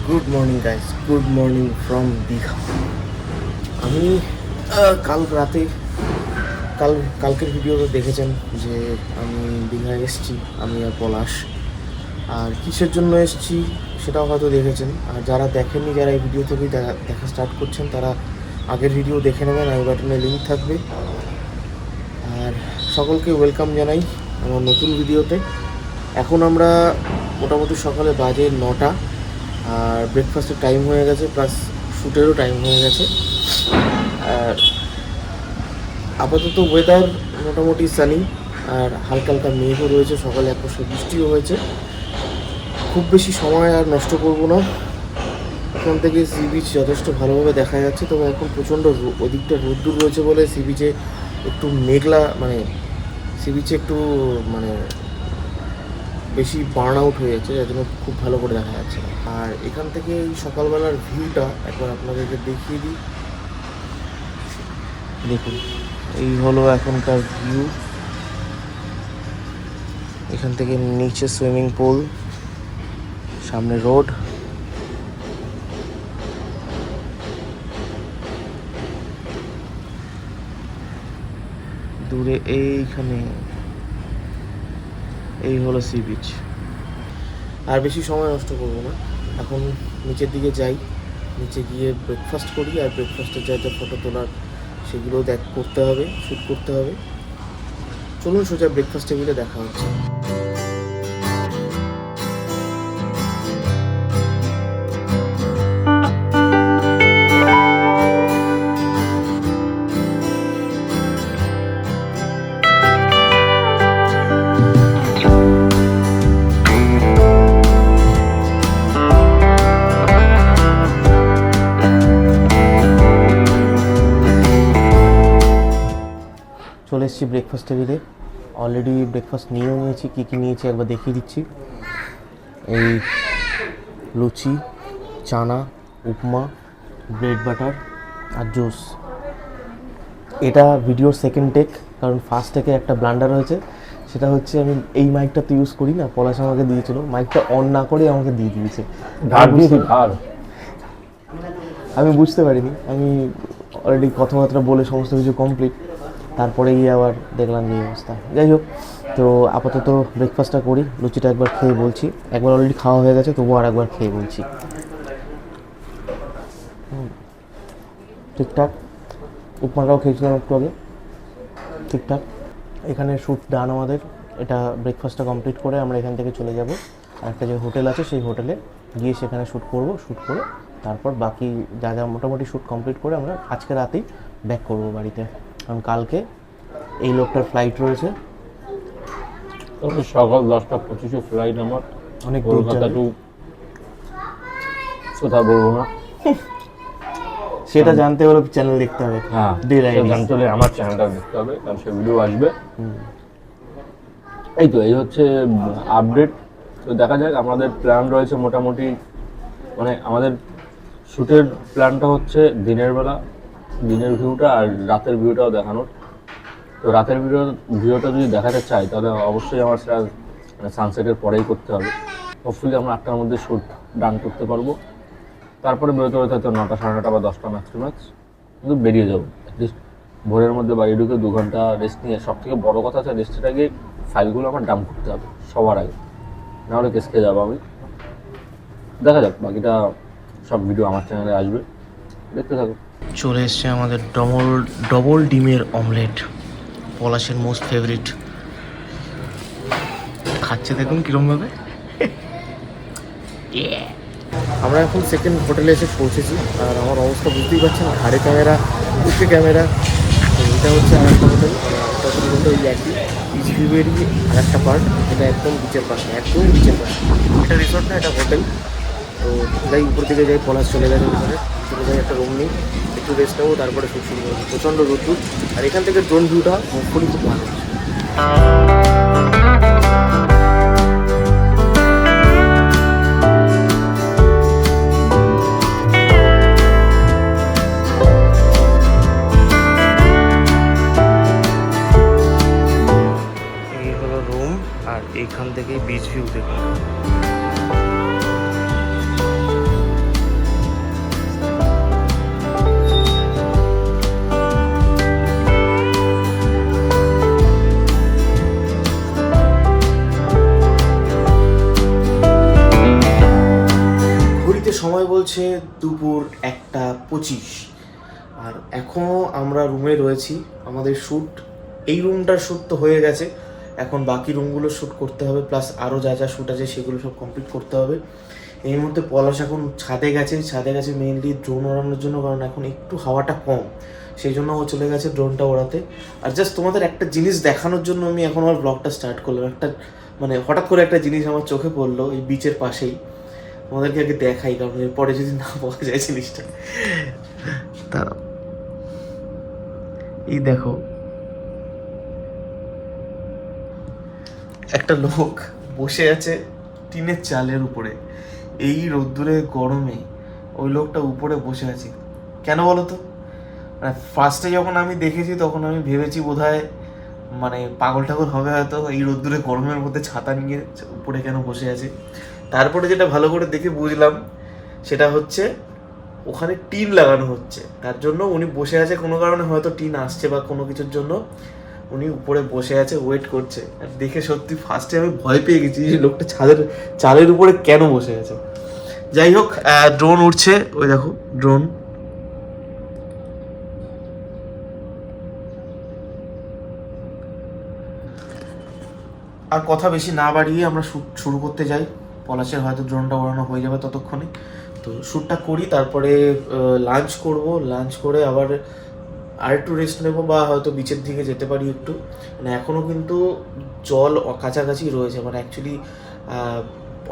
Good morning guys, good morning from Digha. আমি কাল রাতে কালকের ভিডিওতে দেখেছেন যে আমি দীঘায় এসেছি, আমি আর পলাশ। আর কিসের জন্য এসেছি সেটাও হয়তো দেখেছেন, আর যারা দেখেননি, যারা এই ভিডিও থেকেই দেখা স্টার্ট করছেন, তারা আগের ভিডিও দেখে নেবেন, আই বাটনে লিঙ্ক থাকবে। আর সকলকে ওয়েলকাম জানাই আমার নতুন ভিডিওতে। এখন আমরা মোটামুটি সকালে বাজে 9টা, আর ব্রেকফাস্টের টাইম হয়ে গেছে, প্লাস শ্যুটেরও টাইম হয়ে গেছে। আর আপাতত ওয়েদার মোটামুটি সানি, আর হালকা হালকা মেঘও রয়েছে, সকালে এক পশলা বৃষ্টিও হয়েছে। খুব বেশি সময় আর নষ্ট করব না, এখান থেকে সি বিচ যথেষ্ট ভালোভাবে দেখা যাচ্ছে। তবে এখন প্রচণ্ড ওদিকটা রোদ্দুর রয়েছে বলে সি বিচে একটু মেঘলা, মানে সি বিচে একটু মানে বেশি বার্ন আউট হয়ে যাচ্ছে, যার জন্য খুব ভালো করে দেখা যাচ্ছে না। আর এখান থেকে এই সকালবেলার ভিউটা একবার আপনাদেরকে দেখিয়ে দিই। দেখুন, এই হলো এখনকার ভিউ। এখান থেকে নিচে সুইমিং পুল, সামনে রোড, দূরে এইখানে এই হলো সি বিচ। আর বেশি সময় নষ্ট করবো না, এখন নিচের দিকে যাই, নিচে গিয়ে ব্রেকফাস্ট করি। আর ব্রেকফাস্টের যা যা ফটো তোলার সেগুলো করতে হবে, শ্যুট করতে হবে। চলুন সোজা ব্রেকফাস্ট টেবিলে দেখা হচ্ছে। চলে এসেছি ব্রেকফাস্ট টেবিলে। অলরেডি ব্রেকফাস্ট নিয়েও নিয়েছি, কী কী নিয়েছি একবার দেখিয়ে দিচ্ছি। এই লুচি, চানা, উপমা, ব্রেড বাটার আর জুস। এটা ভিডিওর সেকেন্ড টেক, কারণ ফার্স্ট টেকে একটা ব্লান্ডার হয়েছে। সেটা হচ্ছে আমি এই মাইকটা তো ইউজ করি না, পলাশ আমাকে দিয়েছিল, মাইকটা অন না করে আমাকে দিয়ে দিয়েছে। আমি বুঝতে পারিনি, আমি অলরেডি কথাবার্তা বলে সমস্ত কিছু কমপ্লিট, তারপরে গিয়ে আবার দেখলাম যে অবস্থা। যাই হোক, তো আপাতত ব্রেকফাস্টটা করি। লুচিটা একবার খেয়ে বলছি, একবার অলরেডি খাওয়া হয়ে গেছে, তবুও আর একবার খেয়ে বলছি। ঠিকঠাক। উপমাটাও খেয়েছিলাম একটু আগে, ঠিকঠাক। এখানে শ্যুট ডান আমাদের। এটা ব্রেকফাস্টটা কমপ্লিট করে আমরা এখান থেকে চলে যাব, আর একটা যে হোটেল আছে সেই হোটেলে গিয়ে সেখানে শ্যুট করব। শ্যুট করে তারপর বাকি যা যা মোটামুটি শ্যুট কমপ্লিট করে আমরা আজকে রাতেই ব্যাক করব বাড়িতে, কারণ কালকে এই লোকটার ফ্লাইট রয়েছে। সকাল 10:25 ফ্লাইট আমার, অনেক কলকাতা টু, কোথাও বলবো না। সেটা জানতে হলে চ্যানেল দেখতে হবে। হ্যাঁ, জানতে হলে আমার চ্যানেলটা দেখতে হবে, কারণ সে ভিডিও আসবে। এই হচ্ছে আপডেট। তো দেখা যাক, আমাদের প্ল্যান রয়েছে মোটামুটি, মানে আমাদের শ্যুটের প্ল্যানটা হচ্ছে দিনের বেলা, দিনের ভিউটা আর রাতের ভিউটাও দেখানোর। তো রাতের ভিডিওটা যদি দেখাতে চাই, তাহলে অবশ্যই আমার সেটা মানে সানসেটের পরেই করতে হবে। হোপফুলি আমরা 8টার মধ্যে শ্যুট ডান করতে পারবো। তারপরে বেরোতে হয়তো 9টা, 9:30 বা 10টা ম্যাক্স কিন্তু বেরিয়ে যাবো। অ্যাটলিস্ট ভোরের মধ্যে বাড়ি ঢুকে 2 ঘন্টা রেস্ট নিয়ে, সব থেকে বড়ো কথা হচ্ছে রেস্টের আগে ফাইলগুলো আমার ডাম্প করতে হবে সবার আগে, নাহলে কেস খেয়ে যাবো আমি। দেখা যাক, বাকিটা সব ভিডিও আমার চ্যানেলে আসবে, দেখতে থাকো। চলে এসছে আমাদের ডবল ডিমের অমলেট, পলাশের মোস্ট ফেভারিট। খাচ্ছে দেখুন কীরমভাবে। আমরা এখন সেকেন্ড হোটেলে এসে পৌঁছেছি, আর আমার অবস্থা বুঝতেই পারছেন, ঘাড়ে ক্যামেরা, বুকে ক্যামেরা। তো এটা হচ্ছে আর একটা হোটেল, একটা হোটেল বলতে ওই একই বিচ ভিউয়েরই আর একটা পার্ট। এটা একদম বিচের পাশে, একদম বিচের পাশে। এটা রিসর্ট না, এটা হোটেল। তো যাই উপর দিকে যাই, পলাশ চলে গেছে ভিতরে, চলে যাই একটা রুম নিই, একটু রেস্ট নেবো, তারপরে খুব শুরু করবো। প্রচণ্ড রোদ্দুর, আর এখান থেকে ড্রোন ভিউটা হোপফুলি খুব ভালো হচ্ছে। এই হলো রুম, আর এইখান থেকেই বিচ ভিউ দেখুন। সময় বলছে দুপুর 1:25, আর এখনও আমরা রুমে রয়েছি। আমাদের শ্যুট, এই রুমটার শ্যুট তো হয়ে গেছে, এখন বাকি রুমগুলো শ্যুট করতে হবে, প্লাস আরও যা যা শ্যুট আছে সেগুলো সব কমপ্লিট করতে হবে। এই মুহূর্তে পলাশ এখন ছাদে গেছে মেইনলি ড্রোন ওড়ানোর জন্য, কারণ এখন একটু হাওয়াটা কম, সেই জন্য ও চলে গেছে ড্রোনটা ওড়াতে। আর জাস্ট তোমাদের একটা জিনিস দেখানোর জন্য আমি এখন আমার ব্লগটা স্টার্ট করলাম। একটা মানে হঠাৎ করে একটা জিনিস আমার চোখে পড়লো এই বিচের পাশেই, তোমাদেরকে আগে দেখাই, কারণ এরপরে যদি না পাওয়া যায় জিনিসটা। দাঁড়াও, এই দেখো একটা লোক বসে আছে টিনের চালের উপরে, এই রোদ্দুরে গরমে ওই লোকটা উপরে বসে আছে কেন বলো তো? মানে ফার্স্টে যখন আমি দেখেছি তখন আমি ভেবেছি বোধহয় মানে পাগল টাগল হবে হয়তো, এই রোদ্দুরে গরমের মধ্যে ছাতা নিয়ে উপরে কেন বসে আছে। তারপরে যেটা ভালো করে দেখে বুঝলাম সেটা হচ্ছে ওখানে টিন লাগানো হচ্ছে, তার জন্য উনি বসে আছে, কোনো কারণে হয়তো টিন আসছে বা কোনো কিছুর জন্য উনি উপরে বসে আছে, ওয়েট করছে। আর দেখে সত্যি ফার্স্টে আমি ভয় পেয়ে গেছি যে লোকটা চালের উপরে কেন বসে আছে। যাই হোক, ড্রোন উঠছে, ওই দেখো ড্রোন। আর কথা বেশি না বাড়িয়ে আমরা শ্যুট শুরু করতে যাই। পলাশের হয়তো ড্রোনটা ওড়ানো হয়ে যাবে ততক্ষণে, তো শ্যুটটা করি, তারপরে লাঞ্চ করব। লাঞ্চ করে আবার একটু রেস্ট নেবো, বা হয়তো বিচের দিকে যেতে পারি একটু। মানে এখনও কিন্তু জল কাছাকাছি রয়েছে, মানে অ্যাকচুয়ালি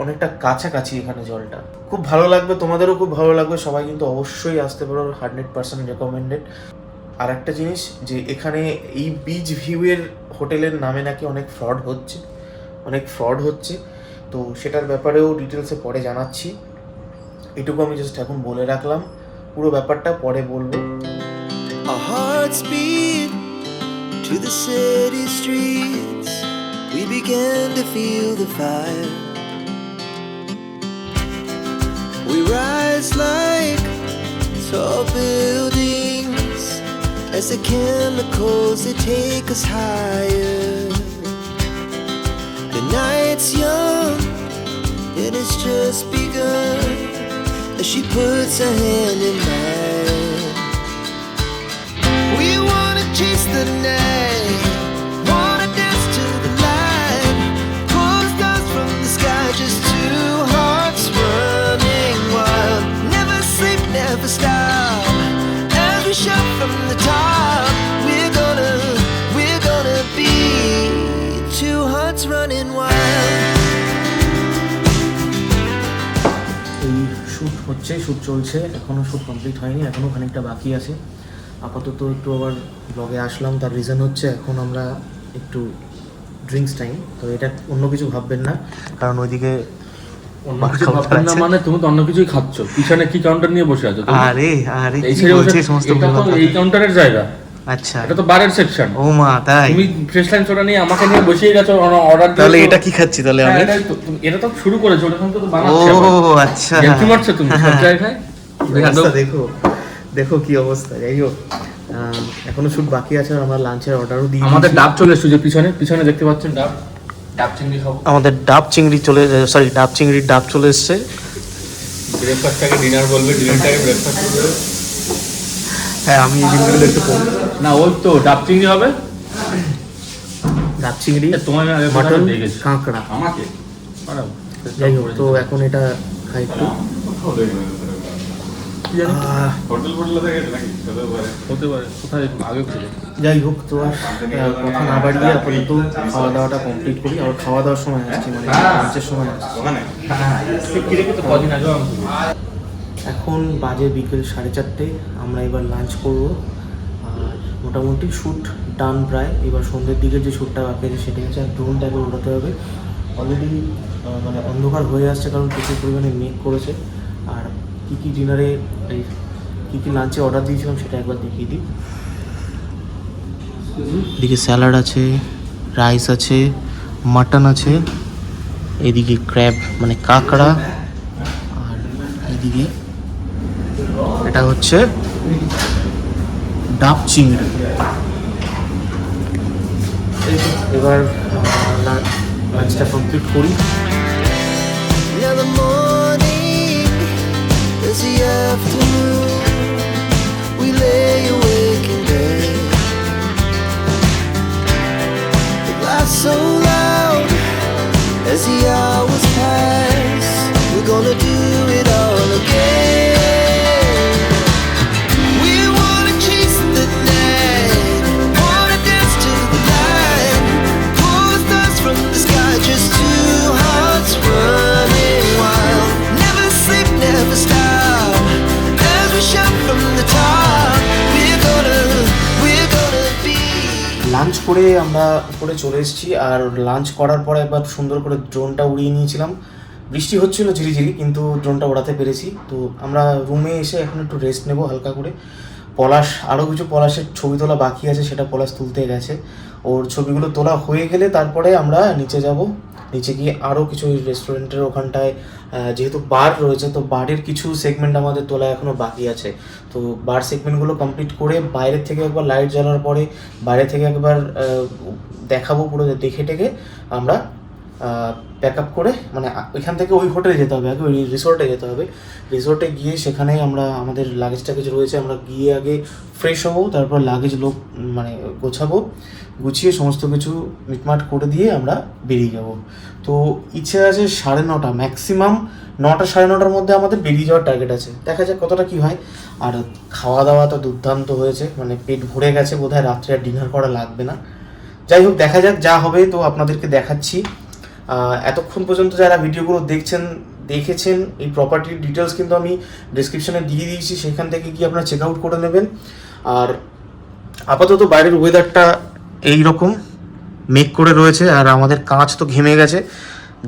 অনেকটা কাছাকাছি এখানে জলটা। খুব ভালো লাগবে, তোমাদেরও খুব ভালো লাগবে, সবাই কিন্তু অবশ্যই আসতে পারো, 100% রেকমেন্ডেড। আর একটা জিনিস যে এখানে এই বিচ ভিউয়ের হোটেলের নামে নাকি অনেক ফ্রড হচ্ছে, তো সেটার ব্যাপারেও ডিটেলসে পরে জানাচ্ছি। এটুকু আমি জাস্ট এখন বলে রাখলাম, পুরো ব্যাপারটা পরে বলবো। Our hearts beat to the city streets. We began to feel the fire. We rise like tall buildings as the chemicals they take us higher. The night's young and it's just begun as she puts her hand in mine. We wanna chase the night, wanna dance to the light, pull the stars from the sky, just two hearts running wild. Never sleep, never stop, as we shout from the top. We're gonna be two hearts running wild. এই shoot চলছে, এখনও shoot complete হয়নি, এখনও খানিকটা বাকি আছে। আপাতত একটু আবার ব্লগে আসলাম, তার রিজন হচ্ছে এখন আমরা একটু ড্রিঙ্কস টাইম, তো এটা অন্য কিছু ভাববেন না, কারণ ওইদিকে অন্য কিছু ভাববেন না মানে তুমি তো অন্য কিছুই খাচ্ছ, পিছনে কি কাউন্টার নিয়ে বসে আছো তুমি? আরে এই কি বলছিস সমস্ত এটা তো এই কাউন্টারের জায়গা। আচ্ছা, এটা তো বারের সেকশন। ও মা, তাই তুমি ফ্রেশ লাইন সোডা নিয়ে আমাকে নিয়ে বসিয়ে গেছো অর্ডার দিয়ে। তাহলে এটা কি খাচ্ছি তাহলে আমি? এটা তো শুরু করেছো, ওটা তো বানাচ্ছি। ও আচ্ছা, কি মারছো তুমি সব জায়গায়? দেখো কি অবস্থা। যাই হোক, এখনো শুট বাকি আছে, আর আমরা লাঞ্চের অর্ডারও দিই। আমাদের ডাব চলে এসেছে, পিছনে দেখতে পাচ্ছেন ডাব চিংড়ি খাবো। আমাদের ডাব চিংড়ির ডাব চলে এসেছে। ব্রেকফাস্টটাকে ডিনার বলবে, ডিনারটাকে ব্রেকফাস্ট বলবে। হ্যাঁ, আমি এই জিনিসগুলো একটু কম না, ওই তো ডাব চিংড়ি হবে, ডাব চিংড়ি, তোমার মাটন, কাঁকড়া আমাকে। যাই হোক, তো এখন এটা খাই একটু। হতে পারে কোথায় আগে ছিল। যাই হোক, তো আর কথা না বাড়িয়ে আপাতত খাওয়া দাওয়াটা কমপ্লিট করি। আর খাওয়া দাওয়ার সময় আসছি, মানে লাঞ্চের সময় আসছি। এখন বাজে বিকেল 4:30, আমরা এবার লাঞ্চ করব। আর মোটামুটি শ্যুট ডান প্রায়। এবার সন্ধ্যের দিকে যে শ্যুটটা বাকি আছে সেটা হচ্ছে, আর ড্রোনটা এবার উড়াতে হবে। অলরেডি মানে অন্ধকার হয়ে আসছে, কারণ প্রচুর পরিমাণে মেঘ করেছে। আর কী ডিনারে কী লাঞ্চে অর্ডার দিয়েছিলাম সেটা একবার দেখিয়ে দিই। এদিকে স্যালাড আছে, রাইস আছে, মাটন আছে, এদিকে ক্র্যাব মানে কাঁকড়া, আর এদিকে এটা হচ্ছে ডাব চিংড়ি। এবার লাঞ্চটা কমপ্লিট করি। Now the morning it all again. We wanna chase the night, wanna dance to the light, pull the stars from the sky, just two hearts running wild. Never sleep, never stop, as we shout from the top. We're gonna be. Lunch করে আমরা উপরে চলে এসেছি, আর lunch করার পরে একবার সুন্দর করে ড্রোনটা উড়িয়ে নিয়েছিলাম। বৃষ্টি হচ্ছিল ঝিরিঝিরি, কিন্তু ড্রোনটা ওড়াতে পেরেছি। তো আমরা রুমে এসে এখন একটু রেস্ট নেব হালকা করে। পলাশ, আরও কিছু পলাশের ছবি তোলা বাকি আছে, সেটা পলাশ তুলতে গেছে। ওর ছবিগুলো তোলা হয়ে গেলে তারপরে আমরা নিচে যাব। নিচে গিয়ে আরও কিছু রেস্টুরেন্টের ওখানটায়, যেহেতু বার রয়েছে, তো বারের কিছু সেগমেন্ট আমাদের তোলা এখনও বাকি আছে। তো বার সেগমেন্টগুলো কমপ্লিট করে বাইরের থেকে একবার লাইট জ্বালার পরে বাইরে থেকে একবার দেখাবো, পুরো দেখে টেকে আমরা প্যাক আপ করে, মানে ওইখান থেকে ওই হোটেলে যেতে হবে, আগে ওই রিসোর্টে যেতে হবে। রিসোর্টে গিয়ে সেখানেই আমরা আমাদের লাগেজ টাগেজ রয়েছে, আমরা গিয়ে আগে ফ্রেশ হবো, তারপর লাগেজ মানে গোছাবো, গুছিয়ে সমস্ত কিছু মিটমাট করে দিয়ে আমরা বেরিয়ে যাব। তো ইচ্ছে আছে 9:30, ম্যাক্সিমাম 9টা 9:30টার মধ্যে আমাদের বেরিয়ে যাওয়ার টার্গেট আছে। দেখা যাক কতটা কী হয়। আর খাওয়া দাওয়া তো দুর্দান্ত হয়েছে, মানে পেট ভরে গেছে, বোধহয় রাত্রে আর ডিনার করা লাগবে না। যাই হোক, দেখা যাক, যা হবে তো আপনাদেরকে দেখাচ্ছি। এতক্ষণ পর্যন্ত যারা ভিডিওগুলো দেখেছেন, এই প্রপার্টির ডিটেলস কিন্তু আমি ডিসক্রিপশানে দিয়ে দিয়েছি, সেখান থেকে গিয়ে আপনারা চেক আউট করে নেবেন। আর আপাতত বাইরের ওয়েদারটা এই রকম মেঘ করে রয়েছে, আর আমাদের কাঁচ তো ঘেমে গেছে,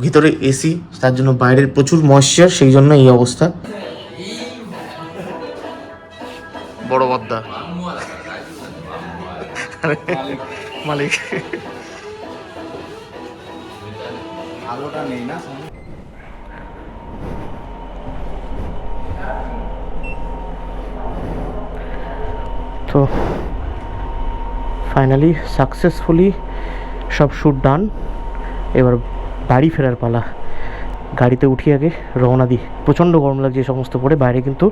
ভিতরে এসি, তার জন্য বাইরের প্রচুর ময়েশ্চার, সেই জন্য এই অবস্থা। বড় বদ্দা মালিক আলোটা নেই না। তো ফাইনালি সাকসেসফুলি সব শ্যুট ডান। এবার বাড়ি ফেরার পালা। গাড়িতে উঠি আগে রওনা দিই। প্রচণ্ড গরম লাগছে সমস্ত পরে, বাইরে কিন্তু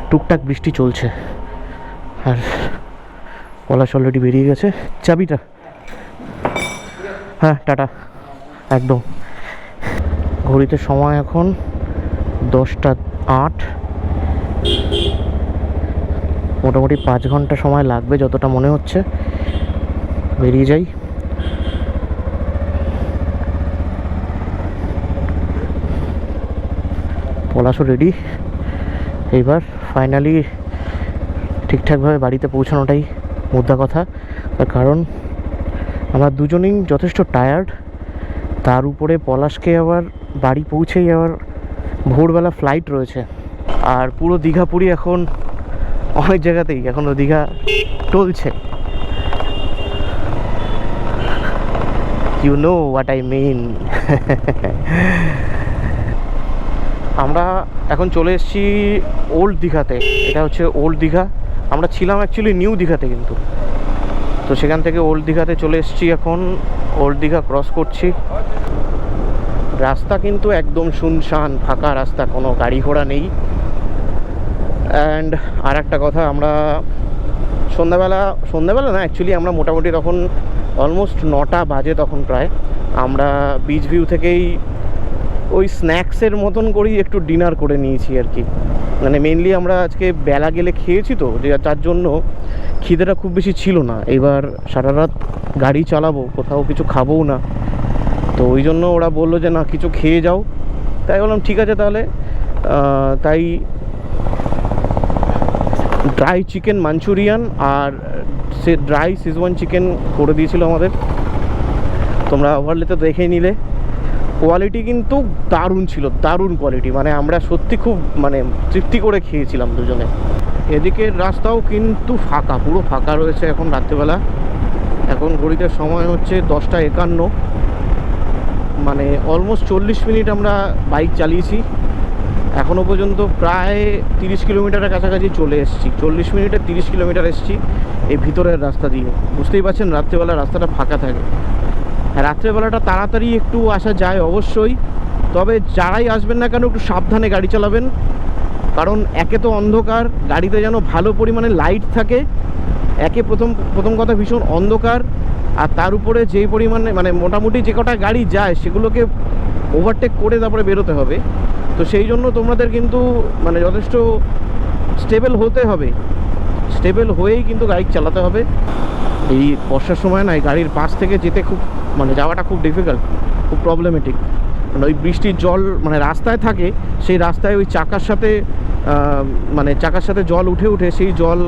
টুকটাক বৃষ্টি চলছে। আর পলাশ অলরেডি বেরিয়ে গেছে। চাবিটা, হ্যাঁ টাটা, একদম। ঘড়িতে সময় এখন 10:08, মোটামুটি 5 ঘন্টা সময় লাগবে যতটা মনে হচ্ছে। বেরিয়ে যাই। পলাশও রেডি। এইবার ফাইনালি ঠিকঠাকভাবে বাড়িতে পৌঁছানোটাই মুদ্রা কথা। তার কারণ আমরা দুজনেই যথেষ্ট টায়ার্ড, তার উপরে পলাশকে আবার বাড়ি পৌঁছেই আবার ভোরবেলা ফ্লাইট রয়েছে। আর পুরো দীঘাপুরি এখন অনেক জায়গাতেই এখনও দীঘা টলছে। You know what I mean. আমরা এখন চলে এসেছি ওল্ড দীঘাতে। এটা হচ্ছে ওল্ড দীঘা। আমরা ছিলাম অ্যাকচুয়ালি নিউ দীঘাতে, কিন্তু তো সেখান থেকে ওল্ড দীঘাতে চলে এসেছি। এখন ওল্ড দীঘা ক্রস করছি। রাস্তা কিন্তু একদম শুনশান, ফাঁকা রাস্তা, কোনো গাড়ি ঘোড়া নেই। অ্যান্ড আর একটা কথা, আমরা সন্ধ্যাবেলা না, অ্যাকচুয়ালি আমরা মোটামুটি তখন অলমোস্ট 9টা বাজে তখন প্রায়। আমরা বিচ ভিউ থেকেই ওই স্ন্যাক্সের মতন করেই একটু ডিনার করে নিয়েছি আর কি। মানে মেনলি আমরা আজকে বেলা গেলে খেয়েছি, তো যে তার জন্য খিদেটা খুব বেশি ছিল না। এবার সারা রাত গাড়ি চালাবো, কোথাও কিছু খাবোও না, তো ওই জন্য ওরা বললো যে না কিছু খেয়ে যাও। তাই বললাম ঠিক আছে তাহলে। তাই ড্রাই চিকেন মাঞ্চুরিয়ান আর সে ড্রাই সিজওয়ান চিকেন করে দিয়েছিল আমাদের। তোমরা ওভারলেতে দেখেই নিলে। কোয়ালিটি কিন্তু দারুণ ছিল, দারুণ কোয়ালিটি। মানে আমরা সত্যি খুব মানে তৃপ্তি করে খেয়েছিলাম দুজনে। এদিকের রাস্তাও কিন্তু ফাঁকা, পুরো ফাঁকা রয়েছে এখন রাত্রিবেলা। এখন ঘড়িতে সময় হচ্ছে 10:51, মানে অলমোস্ট 40 মিনিট আমরা বাইক চালিয়েছি। এখনও পর্যন্ত প্রায় 30 কিলোমিটারের কাছাকাছি চলে এসেছি। 40 মিনিটে 30 কিলোমিটার এসেছি এই ভিতরের রাস্তা দিয়ে। বুঝতেই পারছেন রাত্রেবেলা রাস্তাটা ফাঁকা থাকে। রাত্রেবেলাটা তাড়াতাড়ি একটু আসা যায় অবশ্যই, তবে যারাই আসবেন না কেন একটু সাবধানে গাড়ি চালাবেন। কারণ একে তো অন্ধকার, গাড়িতে যেন ভালো পরিমাণে লাইট থাকে। একে প্রথম কথা ভীষণ অন্ধকার, আর তার উপরে যেই পরিমাণে মানে মোটামুটি যে কটা গাড়ি যায় সেগুলোকে ওভারটেক করে তারপরে বেরোতে হবে। তো সেই জন্য তোমাদের কিন্তু মানে যথেষ্ট স্টেবল হতে হবে, স্টেবল হয়েই কিন্তু বাইক চালাতে হবে। এই বর্ষার সময় না এই গাড়ির পাশ থেকে যেতে খুব মানে যাওয়াটা খুব ডিফিকাল্ট, খুব প্রবলেমেটিক। মানে ওই বৃষ্টির জল মানে রাস্তায় থাকে, সেই রাস্তায় ওই চাকার সাথে মানে চাকার সাথে জল উঠে উঠে সেই জল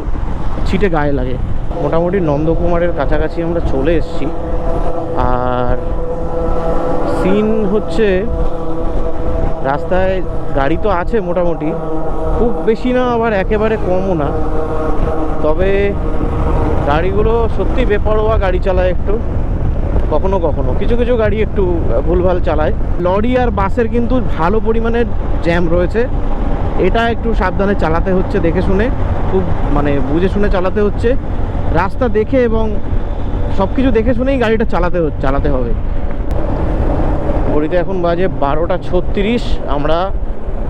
ছিটে গায়ে লাগে। মোটামুটি নন্দকুমারের কাছাকাছি আমরা চলে এসেছি। আর সিন হচ্ছে রাস্তায় গাড়ি তো আছে মোটামুটি, খুব বেশি না আবার একেবারে কমও না, তবে গাড়িগুলো সত্যি বেপরোয়া গাড়ি চালায় একটু, কখনো কখনো কিছু কিছু গাড়ি একটু ভুলভাল চালায়। লরি আর বাসের কিন্তু ভালো পরিমাণে জ্যাম রয়েছে, এটা একটু সাবধানে চালাতে হচ্ছে, দেখে শুনে খুব মানে বুঝে শুনে চালাতে হচ্ছে, রাস্তা দেখে এবং সব কিছু দেখে শুনেই গাড়িটা চালাতে হবে। ঘড়িতে এখন বাজে 12:36, আমরা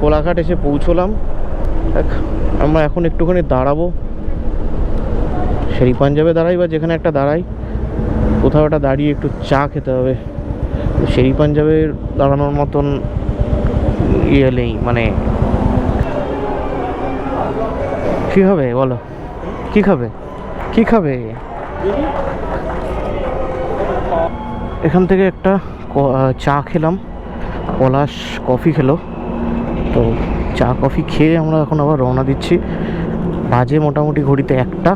কোলাঘাট এসে পৌঁছলাম। আমরা এখন একটুখানি দাঁড়াবো, শেরি পাঞ্জাবে দাঁড়াই বা যেখানে একটা দাঁড়াই, কোথাও একটা দাঁড়িয়ে একটু চা খেতে হবে। শেরি পাঞ্জাবের দাঁড়ানোর মতন ইয়ে নেই, মানে কী হবে বলো, কী খাবে কী খাবে? এখান থেকে একটা চা খেলাম, পলাশ কফি খেলো, তো চা কফি খেয়ে আমরা এখন আবার রওনা দিচ্ছি। বাজে মোটামুটি ঘড়িতে 1টা।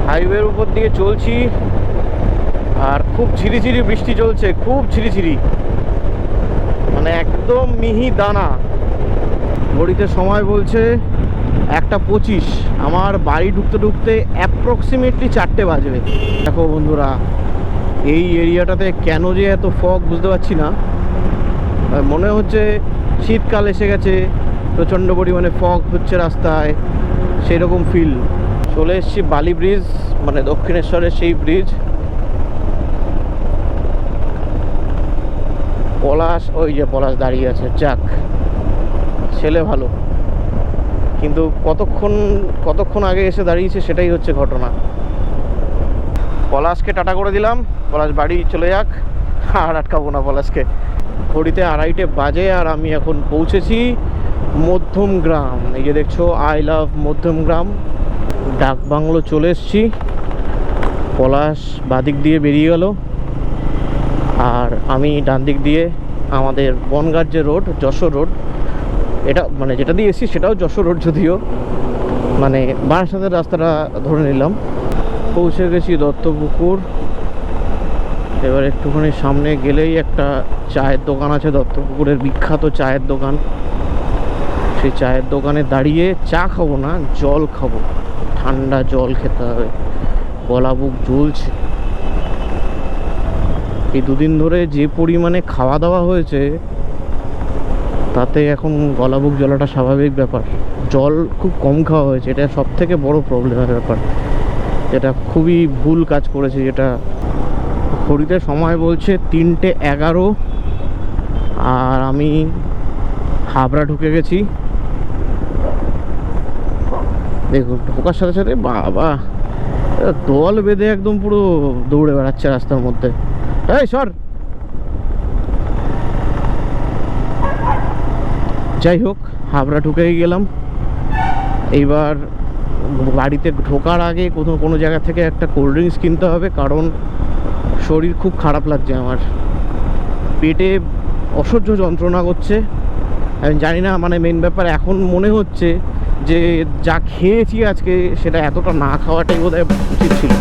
হাইওয়ের উপর দিকে চলছি আর খুব ঝিরিঝিরি বৃষ্টি চলছে, খুব ঝিরিঝিরি, মানে একদম মিহি দানা। ঘড়িতে সময় বলছে 1:25, আমার বাড়ি ঢুকতে ঢুকতে অ্যাপ্রক্সিমেটলি 4টে বাজবে। দেখো বন্ধুরা, এই এরিয়াটাতে কেন যে এত ফগ বুঝতে পারছি না, মনে হচ্ছে শীতকাল এসে গেছে, প্রচণ্ড পরিমাণে ফগ হচ্ছে রাস্তায়, সেই রকম ফিল। চলে এসেছি বালি ব্রিজ, মানে দক্ষিণেশ্বরের সেই ব্রিজ। পলাশ, ওই যে পলাশ দাঁড়িয়ে আছে, যাক ছেলে ভালো, কিন্তু কতক্ষণ আগে এসে দাঁড়িয়েছে সেটাই হচ্ছে ঘটনা। পলাশকে টাটা করে দিলাম, পলাশ বাড়ি চলে যাক, আর আটকাবো না পলাশকে। ঘড়িতে 2:30 বাজে আর আমি এখন পৌঁছেছি মধ্যমগ্রাম। এই যে দেখছো আই লাভ মধ্যমগ্রাম ডাক বাংলো চলে এসেছি। পলাশ বাদিক দিয়ে বেরিয়ে গেল আর আমি ডান দিক দিয়ে আমাদের বনগাঁর যে রোড, যশোর রোড, এটা মানে যেটা দিয়ে এসেছি সেটাও যশোর রোড, যদিও মানে বারাসাতের রাস্তাটা ধরে নিলাম। পৌঁছে গেছি দত্তপুকুর। এবার একটুখানি সামনে গেলেই একটা চায়ের দোকান আছে, দত্তপুকুরের বিখ্যাত চায়ের দোকান। সেই চায়ের দোকানে দাঁড়িয়ে চা খাবো না, জল খাবো, ঠান্ডা জল খেতে হবে, গলা বুক জ্বলছে। এই 2 দিন ধরে যে পরিমাণে খাওয়া দাওয়া হয়েছে তাতে এখন গলা বুক জ্বলাটা স্বাভাবিক ব্যাপার। জল খুব কম খাওয়া হয়েছে, এটা সব থেকে বড় প্রবলেমের ব্যাপার, যেটা খুবই ভুল কাজ করেছে। যেটা ঘড়িতে সময় বলছে 3:11 আর আমি হাবড়া ঢুকে গেছি। দেখুন ঢোকার সাথে সাথে বাবা দল বেঁধে একদম পুরো দৌড়ে বেড়াচ্ছে রাস্তার মধ্যে। এই সর। যাই হোক, হাবড়া ঢুকেই গেলাম। এইবার বাড়িতে ঢোকার আগে কোনো জায়গা থেকে একটা কোল্ড ড্রিঙ্কস কিনতে হবে, কারণ শরীর খুব খারাপ লাগছে আমার, পেটে অসহ্য যন্ত্রণা করছে। আমি জানি না, মানে মেন ব্যাপার এখন মনে হচ্ছে যে যা খেয়েছি আজকে সেটা এতটা না খাওয়াটাই বোধহয় উচিত ছিল।